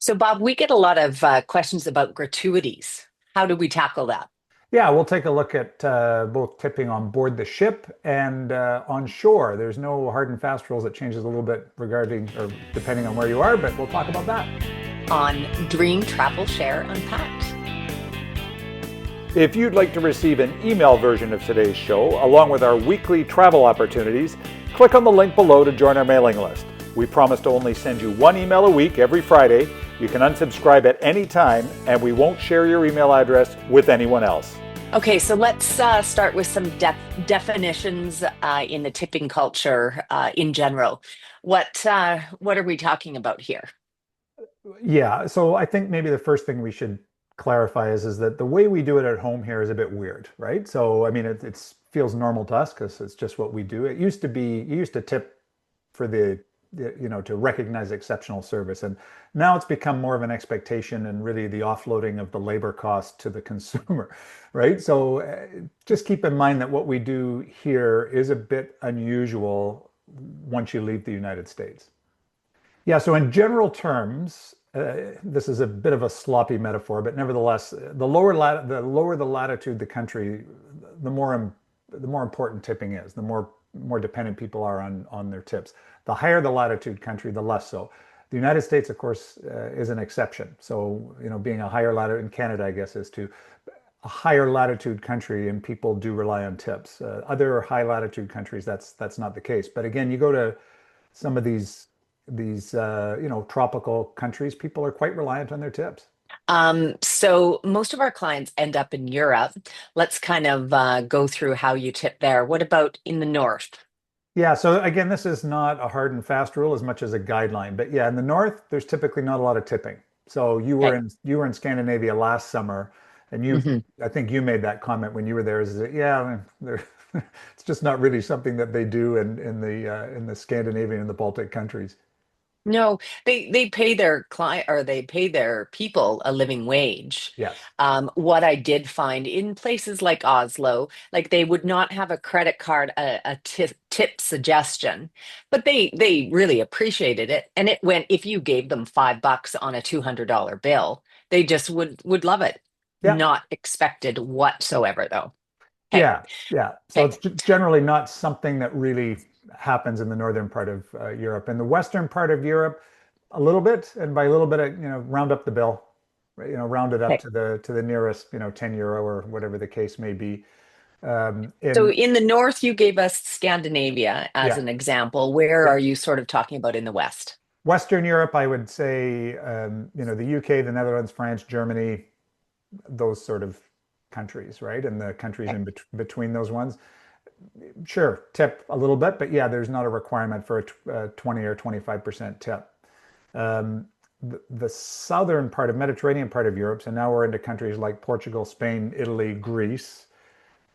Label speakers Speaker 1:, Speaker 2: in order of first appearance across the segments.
Speaker 1: So, Bob, we get a lot of questions about gratuities. How do we tackle that?
Speaker 2: Yeah, we'll take a look at both tipping on board the ship and on shore. There's no hard and fast rules. It changes a little bit regarding or depending on where you are, but we'll talk about that.
Speaker 1: On Dream Travel Share Unpacked.
Speaker 2: If you'd like to receive an email version of today's show, along with our weekly travel opportunities, click on the link below to join our mailing list. We promise to only send you one email a week every Friday. You can unsubscribe at any time, and we won't share your email address with anyone else.
Speaker 1: Okay, so let's start with some definitions in the tipping culture in general. What are we talking about here?
Speaker 2: Yeah, so I think maybe the first thing we should clarify is that the way we do it at home here is a bit weird, right? So I mean, it feels normal to us because it's just what we do. It used to be you used to tip for to recognize exceptional service, and now it's become more of an expectation and really the offloading of the labor cost to the consumer, right? So just keep in mind that what we do here is a bit unusual once you leave the United States. Yeah, so in general terms, this is a bit of a sloppy metaphor, but nevertheless, the lower the latitude the country, the more important tipping is, the more dependent people are on their tips. The higher the latitude country, the less so. The United States, of course, is an exception. So, being a higher latitude in Canada, I guess, is too a higher latitude country, and people do rely on tips. Other high latitude countries, that's not the case. But again, you go to some of these tropical countries, people are quite reliant on their tips.
Speaker 1: So most of our clients end up in Europe. Let's kind of go through how you tip there. What about in the north?
Speaker 2: Yeah, so again, this is not a hard and fast rule as much as a guideline. But yeah, in the north, there's typically not a lot of tipping. So
Speaker 1: Okay.
Speaker 2: you were in Scandinavia last summer, and
Speaker 1: hmm
Speaker 2: I think you made that comment when you were there. Is that yeah, it's just not really something that they do in the Scandinavian and the Baltic countries.
Speaker 1: No, they pay their client or they pay their people a living wage.
Speaker 2: Yes.
Speaker 1: What I did find in places like Oslo, like they would not have a credit card, a tip suggestion, but they really appreciated it. And it went, if you gave them $5 on a $200 bill, they just would love it.
Speaker 2: Yeah.
Speaker 1: Not expected whatsoever, though. Okay,
Speaker 2: Yeah, yeah. So
Speaker 1: okay.
Speaker 2: it's generally not something that really happens in the northern part of Europe. In the western part of Europe, a little bit, and by a little bit, round up the bill, right? Round it up
Speaker 1: Okay.
Speaker 2: to the nearest, 10 euro or whatever the case may be.
Speaker 1: So
Speaker 2: In
Speaker 1: in the north, you gave us Scandinavia as
Speaker 2: Yeah,
Speaker 1: an example. Where
Speaker 2: yeah.
Speaker 1: are you sort of talking about in the west?
Speaker 2: Western Europe, I would say, the UK, the Netherlands, France, Germany, those sort of countries, right? And the countries
Speaker 1: Okay.
Speaker 2: in between those ones. Sure, tip a little bit, but yeah, there's not a requirement for a 20 or 25% tip. Um, the southern part of Mediterranean part of Europe, so now we're into countries like Portugal, Spain, Italy, Greece,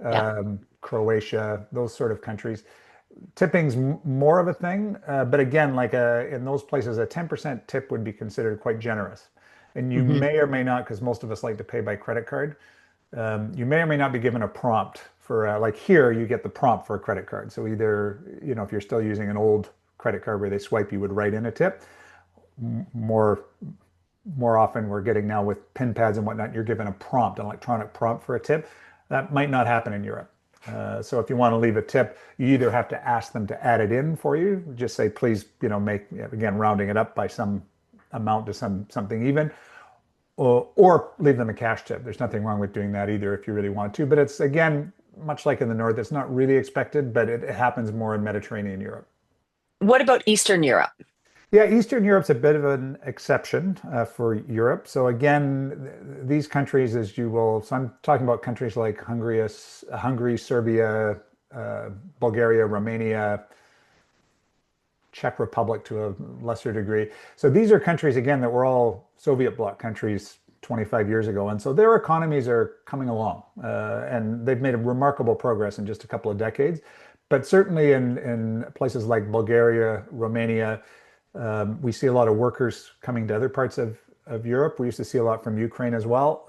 Speaker 1: Yeah.
Speaker 2: Croatia, those sort of countries. Tipping's more of a thing, but again, like in those places, a 10% tip would be considered quite generous. And you
Speaker 1: hmm
Speaker 2: may or may not, because most of us like to pay by credit card, you may or may not be given a prompt for like here you get the prompt for a credit card. So either if you're still using an old credit card where they swipe, you would write in a tip. More more often we're getting now with pin pads and whatnot, you're given a prompt, an electronic prompt for a tip. That might not happen in Europe. So if you want to leave a tip, you either have to ask them to add it in for you, just say please, make again rounding it up by some amount to something even, or leave them a cash tip. There's nothing wrong with doing that either if you really want to. But it's again, much like in the north, it's not really expected, but it happens more in Mediterranean Europe.
Speaker 1: What about Eastern Europe?
Speaker 2: Yeah, Eastern Europe's a bit of an exception for Europe. So again, these countries, as you will, so I'm talking about countries like Hungary, Serbia, uh, Bulgaria, Romania, Czech Republic to a lesser degree. So these are countries, again, that were all Soviet bloc countries 25 years ago. And so their economies are coming along and they've made a remarkable progress in just a couple of decades. But certainly in places like Bulgaria, Romania, we see a lot of workers coming to other parts of Europe. We used to see a lot from Ukraine as well.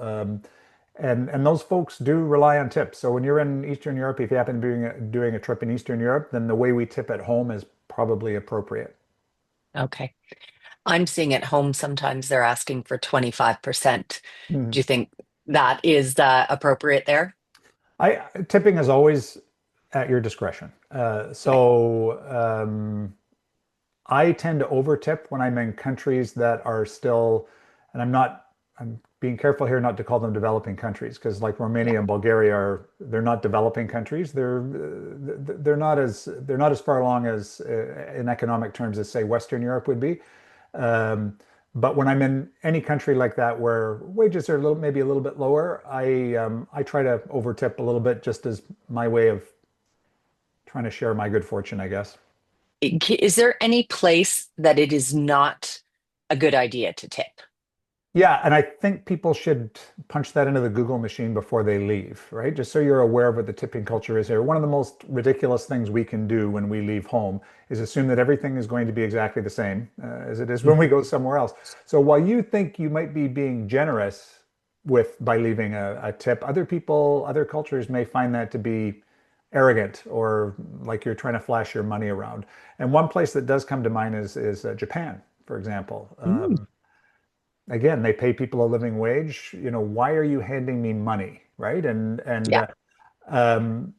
Speaker 2: And those folks do rely on tips. So when you're in Eastern Europe, if you happen to be doing a trip in Eastern Europe, then the way we tip at home is probably appropriate.
Speaker 1: Okay. I'm seeing at home sometimes they're asking for 25%. Do
Speaker 2: Mhm.
Speaker 1: you think that is appropriate there?
Speaker 2: Tipping is always at your discretion.
Speaker 1: Okay.
Speaker 2: I tend to over tip when I'm in countries that are still, and I'm being careful here not to call them developing countries because like
Speaker 1: Yeah.
Speaker 2: Romania and Bulgaria they're not developing countries. They're not as far along as in economic terms as say Western Europe would be. Um, but when I'm in any country like that where wages are maybe a little bit lower, I try to over tip a little bit just as my way of trying to share my good fortune, I guess.
Speaker 1: Is there any place that it is not a good idea to tip?
Speaker 2: Yeah, and I think people should punch that into the Google machine before they leave, right? Just so you're aware of what the tipping culture is here. One of the most ridiculous things we can do when we leave home is assume that everything is going to be exactly the same as it is when we go somewhere else. So while you think you might be being generous with by leaving a tip, other people, other cultures may find that to be arrogant or like you're trying to flash your money around. And one place that does come to mind is Japan, for example.
Speaker 1: Mm,
Speaker 2: Again, they pay people a living wage. You know, why are you handing me money, right?
Speaker 1: yeah.
Speaker 2: Um,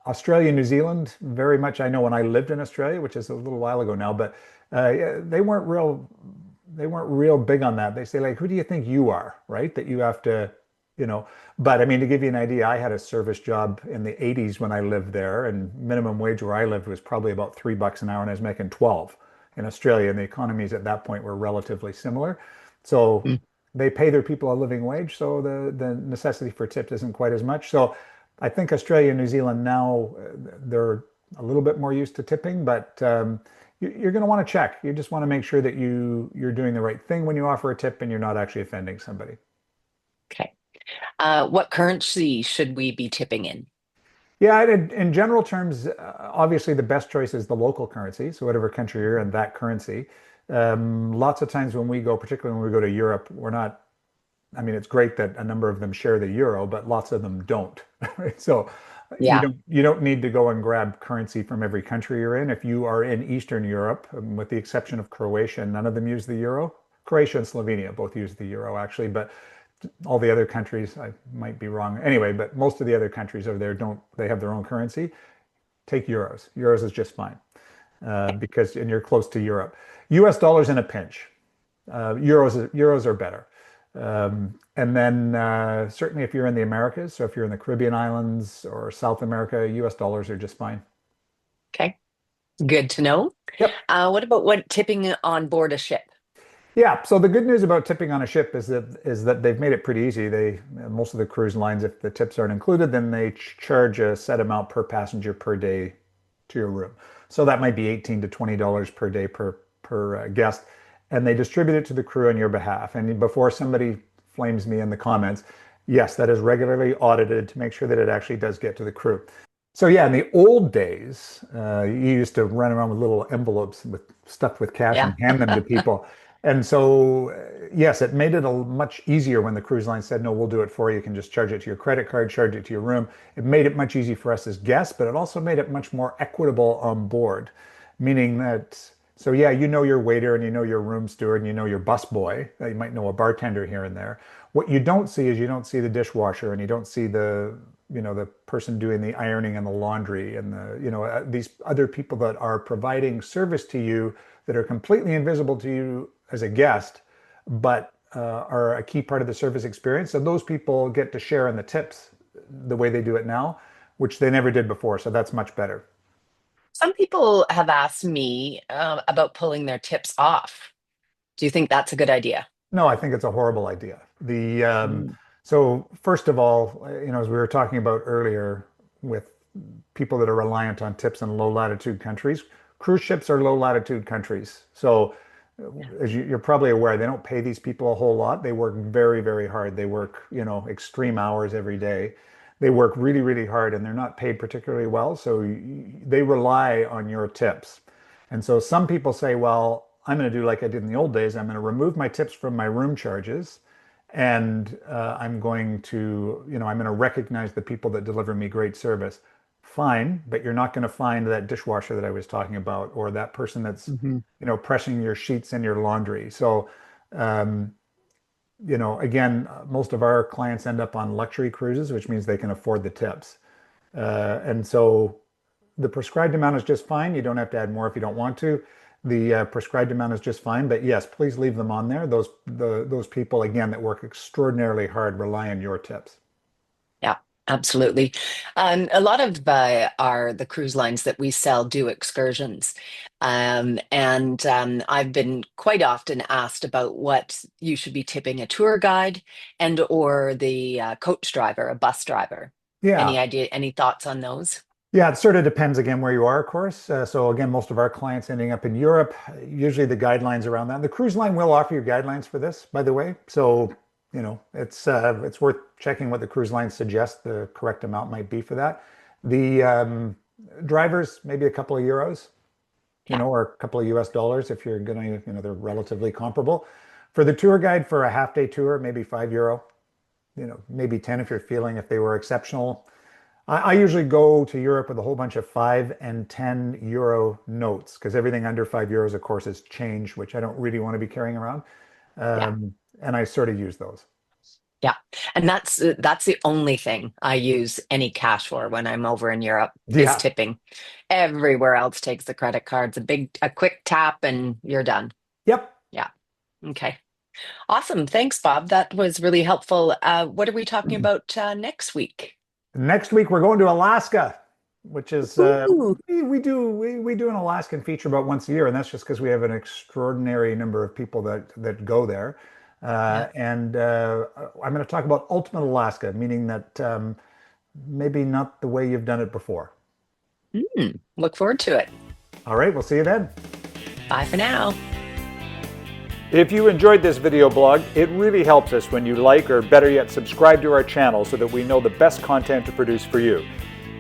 Speaker 2: Australia, New Zealand, very much. I know when I lived in Australia, which is a little while ago now, but yeah, they weren't real big on that. They say like, who do you think you are, right? That you have to, you know. But I mean, to give you an idea, I had a service job in the 80s when I lived there, and minimum wage where I lived was probably about $3 an hour, and I was making 12 in Australia, and the economies at that point were relatively similar. So
Speaker 1: Mm.
Speaker 2: they pay their people a living wage, so the necessity for tips isn't quite as much. So I think Australia and New Zealand now they're a little bit more used to tipping, but you're going to want to check. You just want to make sure that you're doing the right thing when you offer a tip and you're not actually offending somebody.
Speaker 1: Okay. What currency should we be tipping in?
Speaker 2: Yeah, in general terms, obviously the best choice is the local currency. So whatever country you're in, that currency. Lots of times when we go, particularly when we go to Europe, we're not I mean, it's great that a number of them share the euro, but lots of them don't. Right? So
Speaker 1: Yeah.
Speaker 2: you don't need to go and grab currency from every country you're in. If you are in Eastern Europe, with the exception of Croatia, none of them use the euro. Croatia and Slovenia both use the euro actually, but all the other countries, I might be wrong. Anyway, but most of the other countries over there don't, they have their own currency. Take euros. Euros is just fine because, and you're close to Europe. US dollars in a pinch. Euros are better. And then certainly if you're in the Americas, so if you're in the Caribbean islands or South America, US dollars are just fine.
Speaker 1: Okay. Good to know.
Speaker 2: Yep.
Speaker 1: What about what tipping on board a ship?
Speaker 2: Yeah. So the good news about tipping on a ship is that they've made it pretty easy. Most of the cruise lines, if the tips aren't included, then they charge a set amount per passenger per day to your room. So that might be 18 to $20 per day per guest, and they distribute it to the crew on your behalf. And before somebody flames me in the comments, yes, that is regularly audited to make sure that it actually does get to the crew. So yeah, in the old days, you used to run around with little envelopes stuffed with cash
Speaker 1: Yeah.
Speaker 2: and hand them to people. And so, yes, it made it a much easier when the cruise line said, no, we'll do it for you. You can just charge it to your credit card, charge it to your room. It made it much easier for us as guests, but it also made it much more equitable on board, meaning that, so yeah, you know your waiter and you know your room steward and you know your busboy. You might know a bartender here and there. What you don't see is you don't see the dishwasher and you don't see the person doing the ironing and the laundry and these other people that are providing service to you that are completely invisible to you as a guest, but are a key part of the service experience. And those people get to share in the tips the way they do it now, which they never did before. So that's much better.
Speaker 1: Some people have asked me about pulling their tips off. Do you think that's a good idea?
Speaker 2: No, I think it's a horrible idea.
Speaker 1: Mm.
Speaker 2: So first of all, as we were talking about earlier, with people that are reliant on tips in low latitude countries, cruise ships are low latitude countries. So
Speaker 1: Yeah.
Speaker 2: as you're probably aware, they don't pay these people a whole lot. They work very, very hard. They work, extreme hours every day. They work really, really hard, and they're not paid particularly well. So they rely on your tips. And so some people say, well, I'm going to do like I did in the old days. I'm going to remove my tips from my room charges, and I'm going to recognize the people that deliver me great service. fine, but you're not going to find that dishwasher that I was talking about, or that person that's,
Speaker 1: Hmm.
Speaker 2: pressing your sheets in your laundry. So, um, again, most of our clients end up on luxury cruises, which means they can afford the tips. And so the prescribed amount is just fine. You don't have to add more if you don't want to. The prescribed amount is just fine. But yes, please leave them on there. Those people, again, that work extraordinarily hard rely on your tips.
Speaker 1: Yeah, absolutely. A lot of the cruise lines that we sell do excursions, and I've been quite often asked about what you should be tipping a tour guide and or the coach driver, a bus driver.
Speaker 2: Yeah.
Speaker 1: Any idea? Any thoughts on those?
Speaker 2: Yeah, it sort of depends again where you are, of course. So again, most of our clients ending up in Europe, usually the guidelines around that. The cruise line will offer you guidelines for this, by the way. So, it's worth checking what the cruise line suggests the correct amount might be for that. The drivers, maybe a couple of euros,
Speaker 1: Yeah,
Speaker 2: or a couple of US dollars if you're gonna, they're relatively comparable. For the tour guide for a half day tour, maybe €5, maybe 10 if you're feeling if they were exceptional. I usually go to Europe with a whole bunch of 5 and 10 euro notes because everything under €5, of course, is change, which I don't really want to be carrying around.
Speaker 1: yeah.
Speaker 2: And I sort of use those.
Speaker 1: Yeah, and that's the only thing I use any cash for when I'm over in Europe is
Speaker 2: Yeah.
Speaker 1: tipping. Everywhere else takes the credit cards, a quick tap and you're done.
Speaker 2: Yep.
Speaker 1: Yeah. Okay. Awesome. Thanks, Bob. That was really helpful. What are we talking about next week?
Speaker 2: Next week we're going to Alaska, which is
Speaker 1: Ooh,
Speaker 2: we do an Alaskan feature about once a year, and that's just because we have an extraordinary number of people that go there.
Speaker 1: yeah.
Speaker 2: And I'm going to talk about Ultimate Alaska, meaning that maybe not the way you've done it before.
Speaker 1: Look forward to it.
Speaker 2: All right, we'll see you then.
Speaker 1: Bye for now.
Speaker 2: If you enjoyed this video blog, it really helps us when you like, or better yet, subscribe to our channel so that we know the best content to produce for you.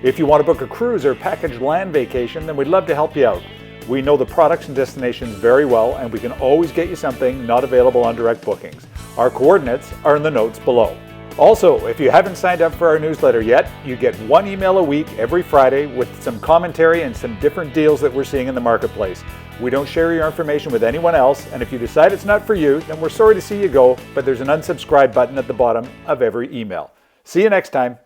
Speaker 2: If you want to book a cruise or packaged land vacation, then we'd love to help you out. We know the products and destinations very well, and we can always get you something not available on direct bookings. Our coordinates are in the notes below. Also, if you haven't signed up for our newsletter yet, you get one email a week every Friday with some commentary and some different deals that we're seeing in the marketplace. We don't share your information with anyone else, and if you decide it's not for you, then we're sorry to see you go, but there's an unsubscribe button at the bottom of every email. See you next time.